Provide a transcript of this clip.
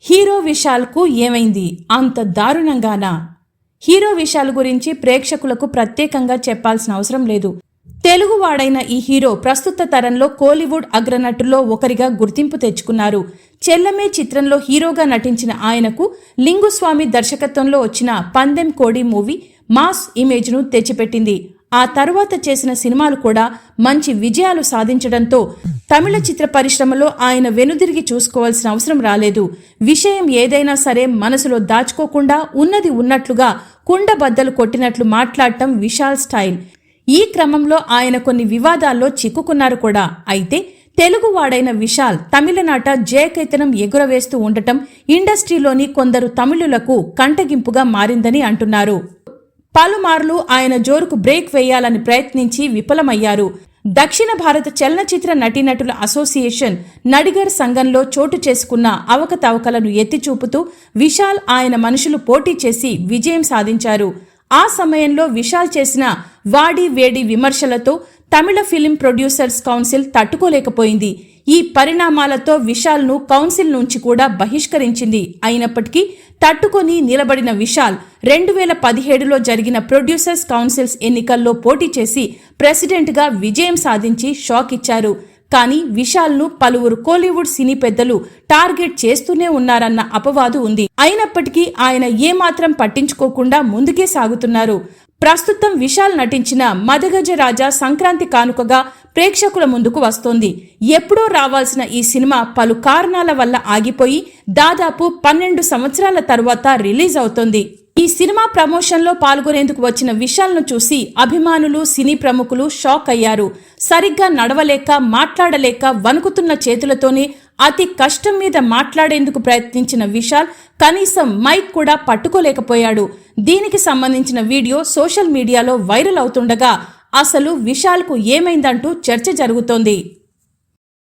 Hero విశాల్కు ఏమైంది? అంత దారుణంగానా? Hero Vishal గురించి ప్రేక్షకులకు ప్రత్యేకంగా చెప్పాల్సిన అవసరం లేదు. తెలుగువాడైన ఈ హీరో ప్రస్తుత తరంలో కోలీవుడ్ అగ్రనటుల్లో ఒకరిగా గుర్తింపు తెచ్చుకున్నారు. చెల్లమే చిత్రంలో హీరోగా నటించిన ఆయనకు లింగుస్వామి దర్శకత్వంలో వచ్చిన పందెం కోడి మూవీ మాస్ ఇమేజ్ను తెచ్చిపెట్టింది. ఆ తరువాత చేసిన సినిమాలు కూడా మంచి విజయాలు సాధించడంతో తమిళ చిత్ర పరిశ్రమలో ఆయన వెనుదిరిగి చూసుకోవాల్సిన అవసరం రాలేదు. విషయం ఏదైనా సరే మనసులో దాచుకోకుండా ఉన్నది ఉన్నట్లుగా కుండబద్దలు కొట్టినట్లు మాట్లాడటం విశాల్ స్టైల్. ఈ క్రమంలో ఆయన కొన్ని వివాదాల్లో చిక్కుకున్నారు కూడా. అయితే తెలుగువాడైన విశాల్ తమిళనాట జయకేతనం ఎగురవేస్తూ ఉండటం ఇండస్ట్రీలోని కొందరు తమిళులకు కంటగింపుగా మారిందని అంటున్నారు. పలుమార్లు ఆయన జోరుకు బ్రేక్ వేయాలని ప్రయత్నించి విఫలమయ్యారు. దక్షిణ భారత చలనచిత్ర నటీనటుల అసోసియేషన్ నడిగర్ సంఘంలో చోటు చేసుకున్న అవకతవకలను ఎత్తిచూపుతూ విశాల్ ఆయన మనుషులు పోటీ చేసి విజయం సాధించారు. ఆ సమయంలో విశాల్ చేసిన వాడి వేడి విమర్శలతో తమిళ ఫిలిం ప్రొడ్యూసర్స్ కౌన్సిల్ తట్టుకోలేకపోయింది. ఈ పరిణామాలతో విశాల్ను కౌన్సిల్ నుంచి కూడా బహిష్కరించింది. అయినప్పటికీ తట్టుకొని నిలబడిన విశాల్ 2017లో జరిగిన ప్రొడ్యూసర్స్ కౌన్సిల్స్ ఎన్నికల్లో పోటీ చేసి ప్రెసిడెంట్గా విజయం సాధించి షాక్ ఇచ్చారు. కానీ విశాల్ను పలువురు కోలీవుడ్ సినీ పెద్దలు టార్గెట్ చేస్తూనే ఉన్నారన్న అపవాదు ఉంది. అయినప్పటికీ ఆయన ఏమాత్రం పట్టించుకోకుండా ముందుకే సాగుతున్నారు. ప్రస్తుతం విశాల్ నటించిన మదగజ రాజా సంక్రాంతి కానుకగా ప్రేక్షకుల ముందుకు వస్తోంది. ఎప్పుడో రావాల్సిన ఈ సినిమా పలు కారణాల వల్ల ఆగిపోయి దాదాపు 12 సంవత్సరాల తరువాత రిలీజ్ అవుతోంది. ఈ సినిమా ప్రమోషన్లో పాల్గొనేందుకు వచ్చిన విశాల్ను చూసి అభిమానులు, సినీ ప్రముఖులు షాక్ అయ్యారు. సరిగ్గా నడవలేక, మాట్లాడలేక వణుకుతున్న చేతులతోనే అతి కష్టం మీద మాట్లాడేందుకు ప్రయత్నించిన విశాల్ కనీసం మైక్ కూడా పట్టుకోలేకపోయాడు. దీనికి సంబంధించిన వీడియో సోషల్ మీడియాలో వైరల్ అవుతుండగా అసలు విశాల్కు ఏమైందంటూ చర్చ జరుగుతోంది.